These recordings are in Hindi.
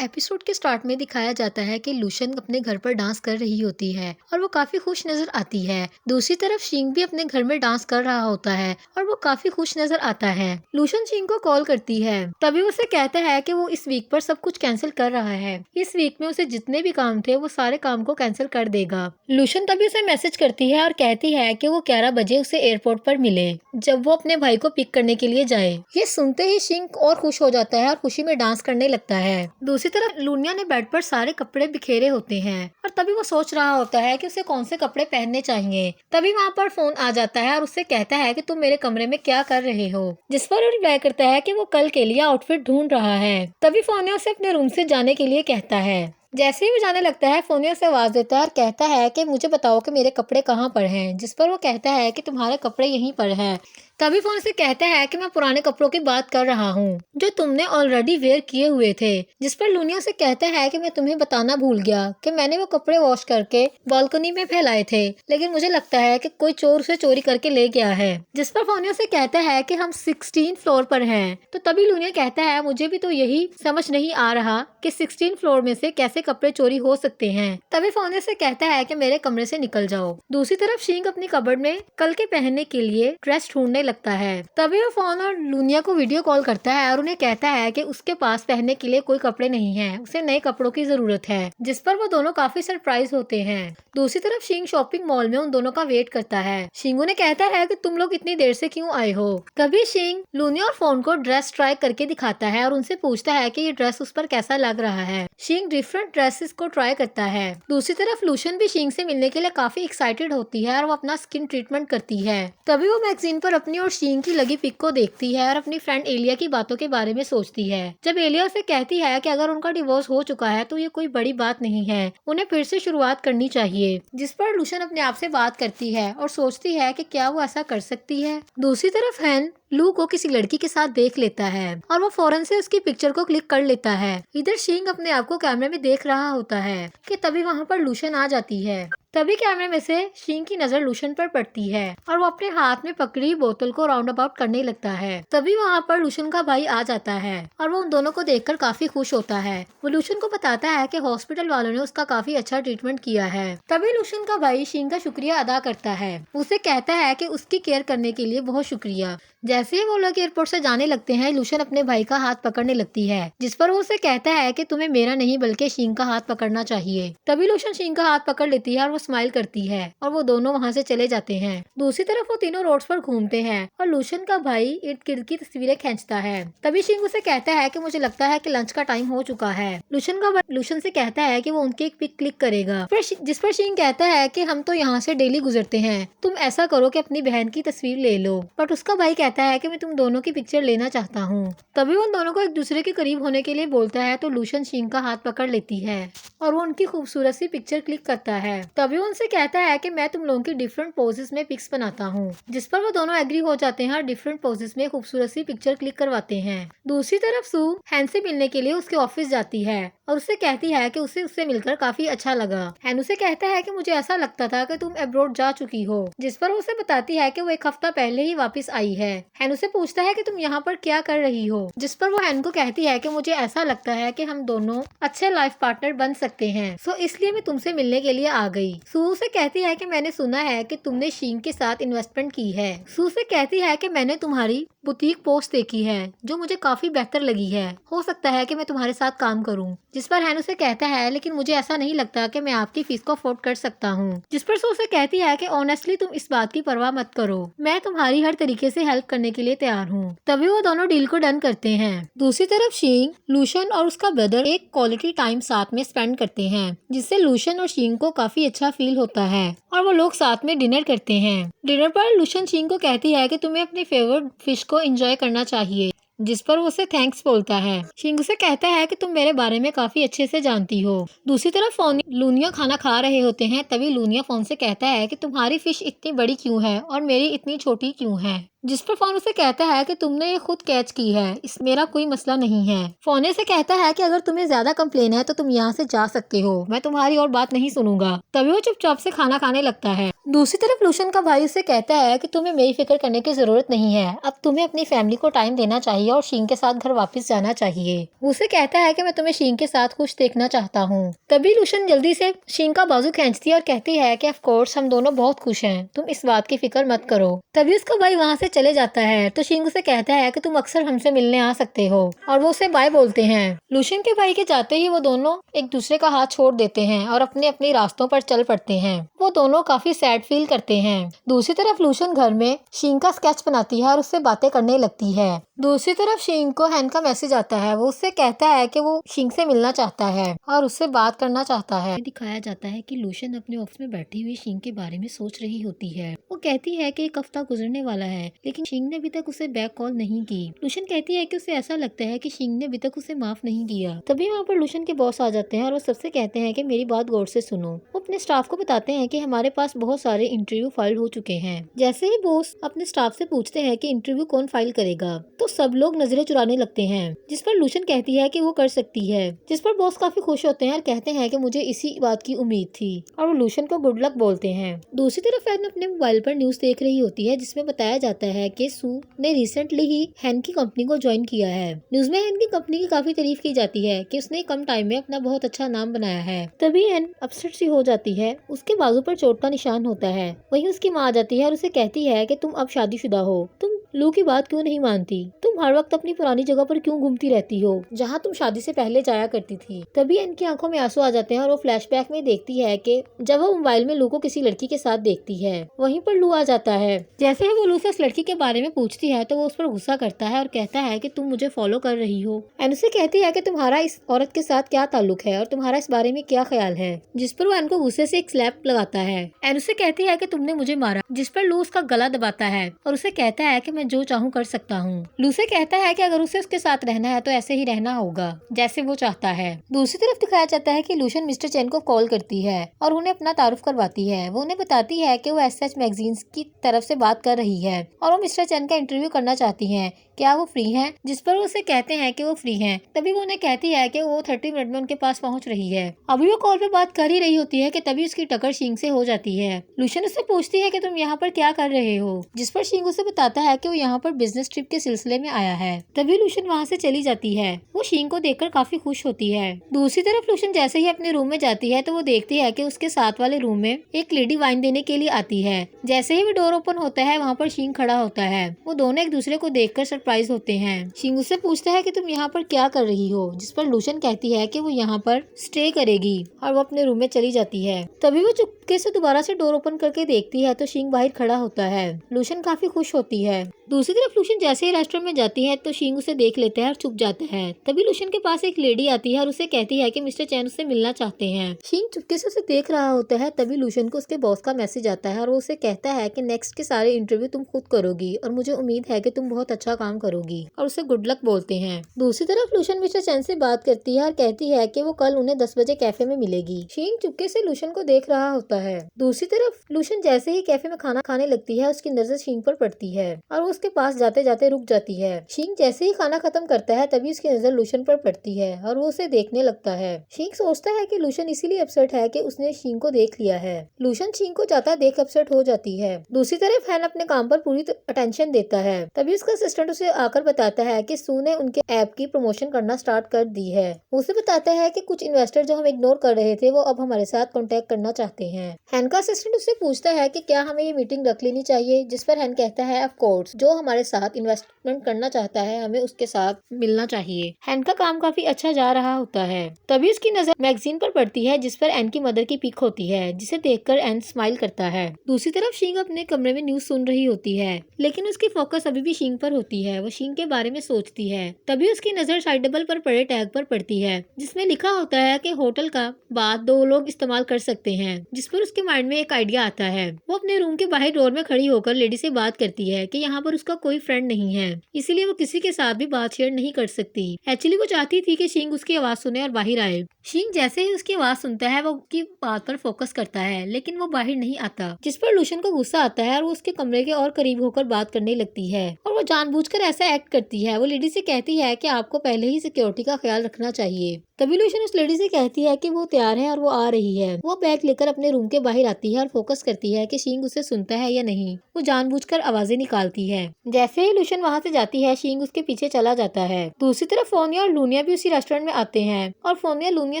एपिसोड के स्टार्ट में दिखाया जाता है कि लूशन अपने घर पर डांस कर रही होती है और वो काफी खुश नजर आती है। दूसरी तरफ शिंग भी अपने घर में डांस कर रहा होता है और वो काफी खुश नजर आता है। लूशन शिंग को कॉल करती है, तभी उसे कहता है कि वो इस वीक पर सब कुछ कैंसिल कर रहा है। इस वीक में उसे जितने भी काम थे वो सारे काम को कैंसिल कर देगा। लूशन तभी उसे मैसेज करती है और कहती है कि वो 11 बजे उसे एयरपोर्ट पर मिले जब वो अपने भाई को पिक करने के लिए जाए। ये सुनते ही शिंग और खुश हो जाता है और खुशी में डांस करने लगता है। दूसरी तरफ लूनिया ने बेड पर सारे कपड़े बिखेरे होते हैं और तभी वो सोच रहा होता है कि उसे कौन से कपड़े पहनने चाहिए। तभी वहाँ पर फोन आ जाता है और उससे कहता है कि तुम मेरे कमरे में क्या कर रहे हो, जिस पर वो रिप्लाई करता है कि वो कल के लिए आउटफिट ढूंढ रहा है। तभी फोनिया उसे अपने रूम से जाने के लिए कहता है। जैसे ही वो जाने लगता है फोनिया से आवाज देता है और कहता है कि मुझे बताओ कि मेरे कपड़े कहाँ पर हैं, जिस पर वो कहता है कि तुम्हारे कपड़े यहीं पर हैं। तभी फोन से कहता है कि मैं पुराने कपड़ों की बात कर रहा हूँ जो तुमने ऑलरेडी वेयर किए हुए थे, जिस पर लूनिया से कहता है कि मैं तुम्हें बताना भूल गया कि मैंने वो कपड़े वॉश करके बालकनी में फैलाए थे, लेकिन मुझे लगता है कि कोई चोर उसे चोरी करके ले गया है। जिस पर फोनिया से कहता है कि हम 16 फ्लोर पर हैं। तो तभी लूनिया कहता है मुझे भी तो यही समझ नहीं आ रहा कि 16 फ्लोर में से कैसे कपड़े चोरी हो सकते हैं। तभी फोनिया से कहता है कि मेरे कमरे से निकल जाओ। दूसरी तरफ शिंग अपनी कबर्ड में कल के पहनने के लिए ड्रेस ढूंढने लगता है। तभी वो फोन और लूनिया को वीडियो कॉल करता है और उन्हें कहता है कि उसके पास पहनने के लिए कोई कपड़े नहीं हैं, उसे नए कपड़ों की जरूरत है, जिस पर वो दोनों काफी सरप्राइज होते हैं। दूसरी तरफ शिंग शॉपिंग मॉल में उन दोनों का वेट करता है। शिंग उन्हें कहता है कि तुम लोग इतनी देर से क्यों आए हो। तभी शिंग लूनिया और फोन को ड्रेस ट्राई करके दिखाता है और उनसे पूछता है कि ये ड्रेस उस पर कैसा लग रहा है। शिंग डिफरेंट ड्रेसेस को ट्राई करता है। दूसरी तरफ लूशन भी शिंग से मिलने के लिए काफी एक्साइटेड होती है और वो अपना स्किन ट्रीटमेंट करती है। तभी वो मैगजीन पर अपनी और शिंग की लगी पिक को देखती है और अपनी फ्रेंड एलिया की बातों के बारे में सोचती है। जब एलिया उसे कहती है कि अगर उनका डिवोर्स हो चुका है तो ये कोई बड़ी बात नहीं है, उन्हें फिर से शुरुआत करनी चाहिए। जिस पर लूशन अपने आप से बात करती है और सोचती है कि क्या वो ऐसा कर सकती है। दूसरी तरफ हैन लू को किसी लड़की के साथ देख लेता है और वो फौरन से उसकी पिक्चर को क्लिक कर लेता है। इधर शिंग अपने आप को कैमरे में देख रहा होता है कि तभी वहाँ पर लूशन आ जाती है। तभी कैमरे में से शिंग की नजर लूशन पर पड़ती है और वो अपने हाथ में पकड़ी बोतल को राउंड अबाउट करने लगता है। तभी वहाँ पर लूशन का भाई आ जाता है और वो उन दोनों को देखकर काफी खुश होता है। वो लूशन को बताता है कि हॉस्पिटल वालों ने उसका काफी अच्छा ट्रीटमेंट किया है। तभी लूशन का भाई शिंग का शुक्रिया अदा करता है। उसे कहता है कि उसकी केयर करने के लिए बहुत शुक्रिया। जैसे ही वो लोग एयरपोर्ट से जाने लगते हैं, लूशन अपने भाई का हाथ पकड़ने लगती है, जिस पर वो उसे कहता है कि तुम्हें मेरा नहीं बल्कि शिंग का हाथ पकड़ना चाहिए। तभी लूशन शिंग का हाथ पकड़ लेती है और वो स्माइल करती है और वो दोनों वहाँ से चले जाते हैं। दूसरी तरफ वो तीनों रोड्स पर घूमते हैं और लूशन का भाई इर्द गिर्द की तस्वीरें खींचता है। तभी शिंग उसे कहता है कि मुझे लगता है कि लंच का टाइम हो चुका है। लूशन का भाई लूशन से कहता है कि वो उनकी एक पिक क्लिक करेगा, जिस पर शिंग कहता है कि हम तो यहाँ से डेली गुजरते हैं, तुम ऐसा करो कि अपनी बहन की तस्वीर ले लो। बट उसका भाई कहता है कि मैं तुम दोनों की पिक्चर लेना चाहता हूँ। तभी उन दोनों को एक दूसरे के करीब होने के लिए बोलता है तो लूशन शिंग का हाथ पकड़ लेती है और वो उनकी खूबसूरत सी पिक्चर क्लिक करता है। तभी उनसे कहता है कि मैं तुम लोगों की डिफरेंट पोजेस में पिक्स बनाता हूँ, जिस पर वो दोनों एग्री हो जाते हैं और डिफरेंट पोजेस में खूबसूरत सी पिक्चर क्लिक करवाते हैं। दूसरी तरफ सू हैन से मिलने के लिए उसके ऑफिस जाती है और उससे कहती है कि उसे उससे मिलकर काफी अच्छा लगा। हैन उसे कहता है कि मुझे ऐसा लगता था कि तुम अब्रॉड जा चुकी हो, जिस पर उसे बताती है कि वो एक हफ्ता पहले ही वापस आई है। हैन उसे पूछता है कि तुम यहाँ पर क्या कर रही हो, जिस पर वो हैन को कहती है कि मुझे ऐसा लगता है कि हम दोनों अच्छे लाइफ पार्टनर बन सकते हैं, सो इसलिए मैं तुमसे मिलने के लिए आ गई। सू से कहती है कि मैंने सुना है कि तुमने शिंग के साथ इन्वेस्टमेंट की है। सू से कहती है कि मैंने तुम्हारी बुटीक पोस्ट देखी है जो मुझे काफी बेहतर लगी है, हो सकता है कि मैं तुम्हारे साथ काम करूं। जिस पर हैन उसे कहता है लेकिन मुझे ऐसा नहीं लगता कि मैं आपकी फीस को अफोर्ड कर सकता हूं। जिस पर सू उसे कहती है कि ऑनेस्टली तुम इस बात की परवाह मत करो, मैं तुम्हारी हर तरीके से हेल्प करने के लिए तैयार हूँ। तभी वो दोनों डील को डन करते हैं। दूसरी तरफ शिंग, लूशन और उसका ब्रदर एक क्वालिटी टाइम साथ में स्पेंड करते हैं, जिससे लूशन और शिंग को काफी अच्छा फील होता है और वो लोग साथ में डिनर करते हैं। डिनर पर लूशन शिंग को कहती है कि तुम्हें अपनी फेवरेट फिश को एंजॉय करना चाहिए, जिस पर वो उसे थैंक्स बोलता है। शिंग उसे कहता है कि तुम मेरे बारे में काफी अच्छे से जानती हो। दूसरी तरफ लूनिया खाना खा रहे होते हैं। तभी लूनिया फोन से कहता है कि तुम्हारी फिश इतनी बड़ी क्यों है और मेरी इतनी छोटी क्यों है। जिस पर फोन उसे कहता है कि तुमने ये खुद कैच की है, इस मेरा कोई मसला नहीं है। फोने से कहता है कि अगर तुम्हें ज्यादा कंप्लेन है तो तुम यहाँ से जा सकते हो, मैं तुम्हारी और बात नहीं सुनूंगा। तभी वो चुपचाप से खाना खाने लगता है। दूसरी तरफ लूशन का भाई उसे कहता है कि तुम्हें मेरी फिक्र करने की जरूरत नहीं है, अब तुम्हें अपनी फैमिली को टाइम देना चाहिए और शीन के साथ घर वापस जाना चाहिए। उसे कहता है कि मैं तुम्हें शीन के साथ खुश देखना चाहता हूँ। तभी लूशन जल्दी से शीन का बाजू खींचती है और कहती है कि ऑफ कोर्स हम दोनों बहुत खुश हैं, तुम इस बात की फिक्र मत करो। तभी उसका भाई वहाँ से चले जाता है तो शीन उसे कहता है कि तुम अक्सर हमसे मिलने आ सकते हो, और वो उसे बाय बोलते हैं। लूशन के भाई के जाते ही वो दोनों एक दूसरे का हाथ छोड़ देते हैं और अपने अपने रास्तों पर चल पड़ते हैं। वो दोनों काफी सैड फील करते हैं। दूसरी तरफ लूशन घर में शीन का स्केच बनाती है और उससे बातें करने लगती है। दूसरी तरफ शीन को हैन का मैसेज आता है। वो उससे कहता है कि वो शीन से मिलना चाहता है और उससे बात करना चाहता है। दिखाया जाता है कि लूशन अपने ऑफिस में बैठी हुई शीन के बारे में सोच रही होती है। वो कहती है कि एक हफ्ता गुजरने वाला है लेकिन शीन ने अभी तक उसे बैक कॉल नहीं की। लूशन कहती है कि उसे ऐसा लगता है कि शीन ने अभी तक उसे माफ नहीं किया। तभी वहाँ पर लूशन के बॉस आ जाते हैं और वो सबसे कहते हैं कि मेरी बात गौर से सुनो। वो अपने स्टाफ को बताते हैं कि हमारे पास बहुत सारे इंटरव्यू फाइल हो चुके हैं। जैसे ही बॉस अपने स्टाफ से पूछते हैं कि इंटरव्यू कौन फाइल करेगा तो सब लोग नजरें चुराने लगते हैं, जिस पर लूशन कहती है कि वो कर सकती है। जिस पर बॉस काफी खुश होते हैं और कहते हैं कि मुझे इसी बात की उम्मीद थी, और वो लूशन को गुड लक बोलते हैं। दूसरी तरफ हैन अपने मोबाइल पर न्यूज देख रही होती है जिसमें बताया जाता है कि सू ने रिसेंटली ही हैन की कंपनी को ज्वाइन किया है। न्यूज में हैन की कंपनी की काफी तारीफ की जाती है कि उसने कम टाइम में अपना बहुत अच्छा नाम बनाया है। तभी हैन अपसेट सी हो जाती है। उसके बाजू पर चोट का निशान होता है। वहीं उसकी माँ आ जाती है और उसे कहती है कि तुम अब शादीशुदा हो, तुम लू की बात क्यों नहीं मानती, तुम हर वक्त अपनी पुरानी जगह पर क्यों घूमती रहती हो जहाँ तुम शादी से पहले जाया करती थी। तभी इनकी आंखों में आंसू आ जाते हैं और वो फ्लैशबैक में देखती है कि जब वो मोबाइल में लू को किसी लड़की के साथ देखती है। वहीं पर लू आ जाता है। जैसे ही वो लू से उस लड़की के बारे में पूछती है तो वो उस पर गुस्सा करता है और कहता है कि तुम मुझे फॉलो कर रही हो। एन उसे कहती है कि तुम्हारा इस औरत के साथ क्या ताल्लुक है और तुम्हारा इस बारे में क्या ख्याल है, जिस पर वो एन को गुस्से से एक स्लैप लगाता है। एन उसे कहती है कि तुमने मुझे मारा, जिस पर लू उसका गला दबाता है और उसे कहता है कि मैं जो चाहूँ कर सकता हूँ। लू से कहता है कि अगर उसे उसके साथ रहना है तो ऐसे ही रहना होगा जैसे वो चाहता है। दूसरी तरफ दिखाया जाता है कि लूशन मिस्टर चैन को कॉल करती है और उन्हें अपना तारुफ करवाती है। वो उन्हें बताती है कि वो एसएच मैगजीन्स की तरफ से बात कर रही है और वो मिस्टर चैन का इंटरव्यू करना चाहती हैं। क्या वो फ्री हैं? जिस पर वो उसे कहते हैं कि वो फ्री हैं। तभी वो उन्हें कहती है कि वो 30 मिनट में उनके पास पहुंच रही है। अभी वो कॉल पे बात कर ही रही होती है कि तभी उसकी टक्कर शींग से हो जाती है। लूशन उससे पूछती है कि तुम यहाँ पर क्या कर रहे हो, जिस पर शींग उसे बताता है कि वो यहाँ पर बिजनेस ट्रिप के सिलसिले में आया है। तभी लूशन वहाँ से चली जाती है। वो शींग को देखकर काफी खुश होती है। दूसरी तरफ लूशन जैसे ही अपने रूम में जाती है तो वो देखती है कि उसके साथ वाले रूम में एक लेडी वाइन देने के लिए आती है। जैसे ही वो डोर ओपन होता है वहाँ पर शींग खड़ा होता है। वो दोनों एक दूसरे को देखकर सरप्राइज होते हैं। शींग उससे पूछता है कि तुम यहाँ पर क्या कर रही हो, जिस पर लूशन कहती है कि वो यहाँ पर स्टे करेगी और वो अपने रूम में चली जाती है। तभी वो चुपके से दोबारा से डोर ओपन करके देखती है तो शींग बाहर खड़ा होता है। लूशन काफी खुश होती है। दूसरी तरफ लूशन जैसे ही रेस्टोरेंट में जाती है तो शींग उसे देख लेता है और चुप जाता है। तभी लूशन के पास एक लेडी आती है और उसे कहती है कि मिस्टर चैन उससे मिलना चाहते हैं। शींग चुपके से उसे देख रहा होता है। तभी लूशन को उसके बॉस का मैसेज आता है और वो उसे कहता है कि नेक्स्ट के सारे इंटरव्यू तुम खुद करोगी और मुझे उम्मीद है कि तुम बहुत अच्छा काम करोगी, और उसे गुड लक बोलते हैं। दूसरी तरफ लूशन मिस्टर चैन से बात करती है और कहती है कि वो कल उन्हें 10 बजे कैफे में मिलेगी। शींग चुपके से लूशन को देख रहा होता है। दूसरी तरफ लूशन जैसे ही कैफे में खाना खाने लगती है उसकी नजर शींग पर पड़ती है और वो उसके पास जाते जाते रुक जाती है। शींग जैसे ही खाना खत्म करता है तभी उसकी नजर लूशन पर पड़ती है और वो उसे देखने लगता है। शींग सोचता है कि लूशन इसीलिए अपसेट है कि उसने शींग को देख लिया है। लूशन शींग को जाता देख अपसेट हो जाती है। दूसरी तरफ हैन अपने काम पर पूरी अटेंशन देता है। तभी उसका असिस्टेंट उसे आकर बताता है कि सू ने उनके ऐप की प्रमोशन करना स्टार्ट कर दी है। उसे बताता है कि कुछ इन्वेस्टर जो हम इग्नोर कर रहे थे वो अब हमारे साथ कांटेक्ट करना चाहते हैं। हैन का असिस्टेंट उससे पूछता है कि क्या हमें ये मीटिंग रख लेनी चाहिए, जिस पर हैन कहता है ऑफ कोर्स, जो हमारे साथ इन्वेस्टमेंट करना चाहता है हमें उसके साथ मिलना चाहिए। हैन का काम काफी अच्छा जा रहा होता है। तभी उसकी नजर मैगजीन पर पड़ती है जिस पर एन की मदर की पिक होती है, जिसे देखकर एन स्माइल करता है। दूसरी तरफ शींग अपने कमरे में न्यूज सुन रही होती है लेकिन उसकी फोकस अभी भी शींग पर होती है। है, वो शीन के बारे में सोचती है। तभी उसकी नजर साइड टेबल पर पड़े टैग पर पड़ती है जिसमें लिखा होता है कि होटल का बाथ 2 लोग इस्तेमाल कर सकते हैं, जिस पर उसके माइंड में एक आइडिया आता है। वो अपने रूम के बाहर डोर में खड़ी होकर लेडी से बात करती है कि यहाँ पर उसका कोई फ्रेंड नहीं है, इसीलिए वो किसी के साथ भी बात शेयर नहीं कर सकती। एक्चुअली वो चाहती थी कि शिंग उसकी आवाज सुने और बाहर आए। शिंग जैसे ही उसकी आवाज सुनता है वो उसकी बात पर फोकस करता है, लेकिन वो बाहर नहीं आता, जिस पर लूशन को गुस्सा आता है और वो उसके कमरे के और करीब होकर बात करने लगती है और वो जानबूझकर ऐसा एक्ट करती है। वो लेडी से कहती है कि आपको पहले ही सिक्योरिटी का ख्याल रखना चाहिए। तभी लूशन उस लेडी से कहती है कि वो तैयार है और वो आ रही है। वो बैग लेकर अपने रूम के बाहर आती है और फोकस करती है कि शिंग उसे सुनता है या नहीं। वो जानबूझकर आवाजें निकालती है। जैसे ही लूशन वहाँ से जाती है शिंग उसके पीछे चला जाता है। दूसरी तरफ फोनिया और लूनिया भी उसी रेस्टोरेंट में आते हैं और फोनिया लूनिया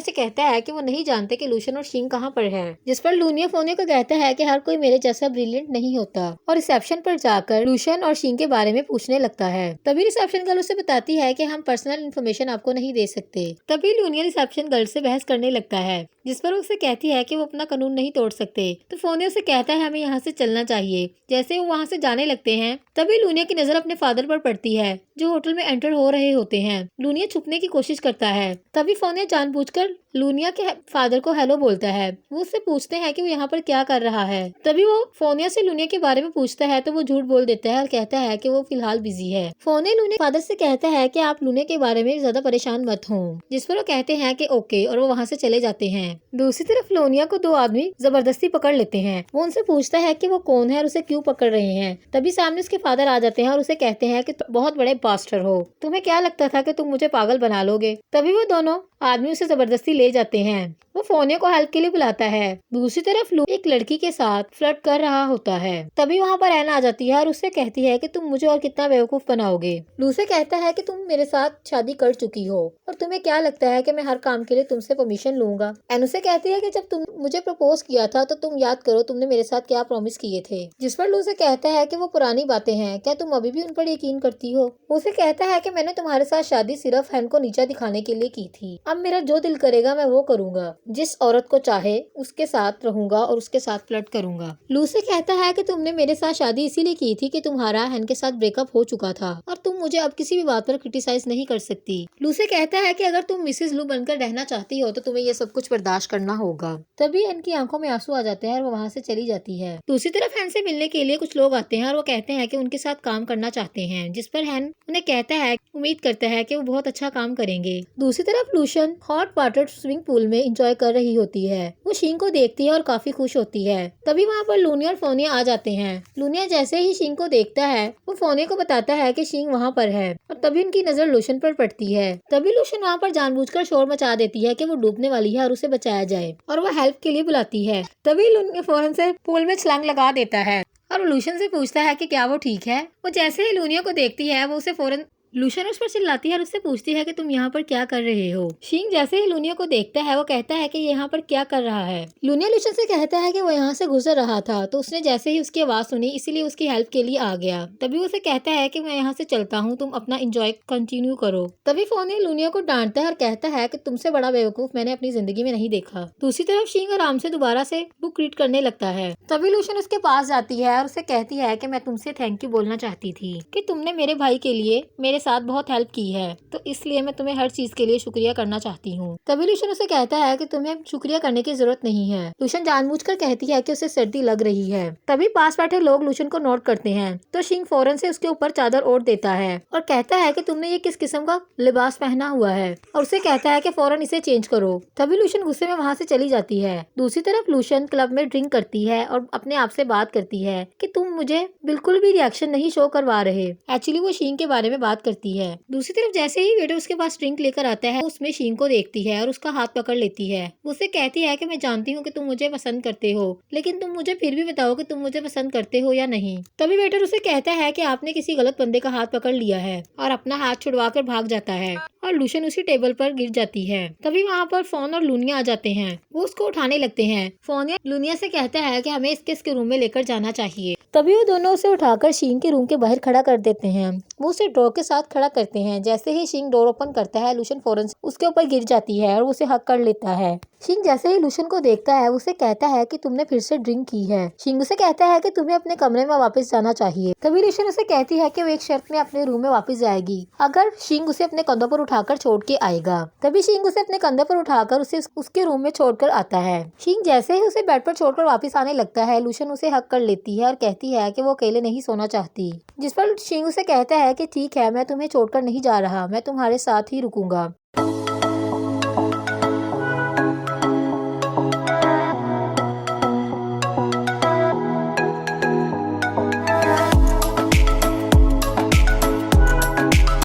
से कहता है कि वो नहीं जानते कि लूशन और शिंग कहाँ पर है, जिस पर लूनिया फोनिया को कहता है कि हर कोई मेरे जैसा ब्रिलियंट नहीं होता और रिसेप्शन पर जाकर लूशन और शिंग के बारे में पूछने लगता है। तभी रिसेप्शन गर्ल उसे बताती है कि हम पर्सनल इन्फॉर्मेशन आपको नहीं दे सकते। तभी लूनिया रिसेप्शन गर्ल से बहस करने लगता है, जिस पर उसे कहती है कि वो अपना कानून नहीं तोड़ सकते। तो फोनिया उसे कहता है हमें यहाँ से चलना चाहिए। जैसे वो वहाँ से जाने लगते हैं तभी लूनिया की नजर अपने फादर पर पड़ती है जो होटल में एंटर हो रहे होते हैं। लूनिया छुपने की कोशिश करता है। तभी फोनिया जानबूझकर लूनिया के फादर को हेलो बोलता है। वो उससे पूछते हैं कि वो यहाँ पर क्या कर रहा है। तभी वो फोनिया से लूनिया के बारे में पूछता है तो वो झूठ बोल देता है और कहता है कि वो फिलहाल बिजी है। फोनिया लूनिया फादर से कहता है कि आप लूनिया के बारे में ज्यादा परेशान मत हो, जिस पर वो कहते हैं कि ओके और वो वहाँ से चले जाते हैं। दूसरी तरफ लूनिया को 2 आदमी जबरदस्ती पकड़ लेते हैं। वो उनसे पूछता है कि वो कौन है और उसे क्यों पकड़ रहे हैं। तभी सामने उसके फादर आ जाते हैं और उसे कहते हैं कि तुम बहुत बड़े पास्टर हो, तुम्हें क्या लगता था कि तुम मुझे पागल बना लोगे। तभी वो दोनों आदमी उसे जबरदस्ती ले जाते हैं। वो फोनिया को हेल्प के लिए बुलाता है। दूसरी तरफ लू एक लड़की के साथ फ्लर्ट कर रहा होता है। तभी वहाँ पर एना आ जाती है और उससे कहती है कि तुम मुझे और कितना बेवकूफ बनाओगे। लू से कहता है कि तुम मेरे साथ शादी कर चुकी हो और तुम्हें क्या लगता है कि मैं हर काम के लिए तुमसे परमिशन लूंगा। एन उसे कहती है कि जब तुम मुझे प्रपोज किया था तो तुम याद करो तुमने मेरे साथ क्या प्रॉमिस किए थे, जिस पर लू से कहता है कि वो पुरानी बातें हैं, क्या तुम अभी भी उन पर यकीन करती हो। उसे कहता है कि मैंने तुम्हारे साथ शादी सिर्फ हैन को नीचा दिखाने के लिए की थी, अब मेरा जो दिल करेगा मैं वो करूंगा, जिस औरत को चाहे उसके साथ रहूंगा और उसके साथ फ्लर्ट करूंगा। लू से कहता है कि तुमने मेरे साथ शादी इसीलिए की थी कि तुम्हारा हैन के साथ ब्रेकअप हो चुका था और तुम मुझे अब किसी भी बात पर क्रिटिसाइज नहीं कर सकती। लू से कहता है कि अगर तुम मिसेस लू बनकर रहना चाहती हो तो तुम्हें ये सब कुछ बर्दाश्त करना होगा। तभी हैन की आंखों में आंसू आ जाते हैं और वो वहाँ से चली जाती है। दूसरी तरफ हैन से मिलने के लिए कुछ लोग आते हैं और वो कहते हैं कि उनके साथ काम करना चाहते हैं, जिस पर हैन उन्हें कहता है उम्मीद करता है कि वो बहुत अच्छा काम करेंगे। दूसरी तरफ लूशन हॉट वाटर स्विमिंग पूल में एंजॉय कर रही होती है। वो शिंग को देखती है और काफी खुश होती है। तभी वहाँ पर लूनिया और फोनिया आ जाते हैं। लूनिया जैसे ही शिंग को देखता है वो फोनिया को बताता है कि शिंग वहाँ पर है और तभी उनकी नजर लूशन पर पड़ती है। तभी लूशन वहाँ पर जानबूझकर शोर मचा देती है कि वो डूबने वाली है और उसे बचाया जाए और वो हेल्प के लिए बुलाती है। तभी लूनिया फौरन से पूल में छलांग लगा देता है और लूशन से पूछता है कि क्या वो ठीक है। वो जैसे ही लूनिया को देखती है वो उसे फौरन लूशन उस पर चिल्लाती है और उससे पूछती है कि तुम यहाँ पर क्या कर रहे हो। शिंग जैसे ही लूनिया को देखता है वो कहता है कि यहाँ पर क्या कर रहा है। लूनिया लूशन से कहता है कि वो यहाँ से गुजर रहा था तो उसने जैसे ही उसकी आवाज सुनी इसीलिए उसकी हेल्प के लिए आ गया। तभी उसे कहता है कि मैं यहाँ से चलता हूँ, तुम अपना एंजॉय कंटिन्यू करो। तभी फोनिया लूनिया को डांटता है और कहता है कि तुमसे बड़ा बेवकूफ मैंने अपनी जिंदगी में नहीं देखा। दूसरी तरफ शिंग आराम से दोबारा से बुक रीड करने लगता है। तभी लूशन उसके पास जाती है और उसे कहती है कि मैं तुमसे थैंक यू बोलना चाहती थी कि तुमने मेरे भाई के लिए मेरे साथ बहुत हेल्प की है, तो इसलिए मैं तुम्हें हर चीज के लिए शुक्रिया करना चाहती हूँ। तभी लूशन उसे कहता है कि तुम्हें शुक्रिया करने की जरूरत नहीं है। लूशन जानबूझकर कहती है कि उसे सर्दी लग रही है। तभी पास बैठे लोग लूशन को नोट करते हैं तो शिंग फौरन से उसके ऊपर चादर ओढ़ देता है और कहता है कि तुमने ये किस किस्म का लिबास पहना हुआ है और उसे कहता है कि फौरन इसे चेंज करो। तभी लूशन गुस्से में वहाँ से चली जाती है। दूसरी तरफ लूशन क्लब में ड्रिंक करती है और अपने आप से बात करती है कि तुम मुझे बिल्कुल भी रिएक्शन नहीं शो करवा रहे। एक्चुअली वो शिंग के बारे में बात करती है। दूसरी तरफ जैसे ही वेटर उसके पास ड्रिंक लेकर आता है उसमें शिंग को देखती है और उसका हाथ पकड़ लेती है। उससे कहती है कि मैं जानती हूँ कि तुम मुझे पसंद करते हो, लेकिन तुम मुझे फिर भी बताओ कि तुम मुझे पसंद करते हो या नहीं। तभी वेटर उसे कहता है कि आपने किसी गलत बंदे का हाथ पकड़ लिया है और अपना हाथ छुड़वा कर भाग जाता है और लूशन उसी टेबल पर गिर जाती है। तभी वहाँ पर फोन और लूनिया आ जाते हैं। वो उसको उठाने लगते हैं। फोन लूनिया से कहता है कि हमें इसके रूम में लेकर जाना चाहिए। तभी वो दोनों उसे उठाकर शिंग के रूम के बाहर खड़ा कर देते हैं। वो उसे डोर के साथ खड़ा करते हैं। जैसे ही शिंग डोर ओपन करता है, लूशन फौरन उसके ऊपर गिर जाती है और उसे हक कर लेता है। शिंग जैसे ही लूशन को देखता है, उसे कहता है कि तुमने फिर से ड्रिंक की है। शिंग उसे कहता है कि तुम्हें अपने कमरे में वापस जाना चाहिए। तभी लूशन उसे कहती है कि वो एक शर्त में अपने रूम में वापस जाएगी, अगर शिंग उसे अपने कंधों पर उठाकर छोड़ के आएगा। तभी शिंग उसे अपने कंधों पर उठाकर उसे उसके रूम में छोड़कर आता है। शिंग जैसे ही उसे बेड पर छोड़कर वापस आने लगता है, लूशन उसे हक कर लेती है और कहती है कि वो अकेले नहीं सोना चाहती। जिस पर शिंग उसे कहता है कि ठीक है, मैं तुम्हें छोड़कर नहीं जा रहा, मैं तुम्हारे साथ ही रुकूंगा।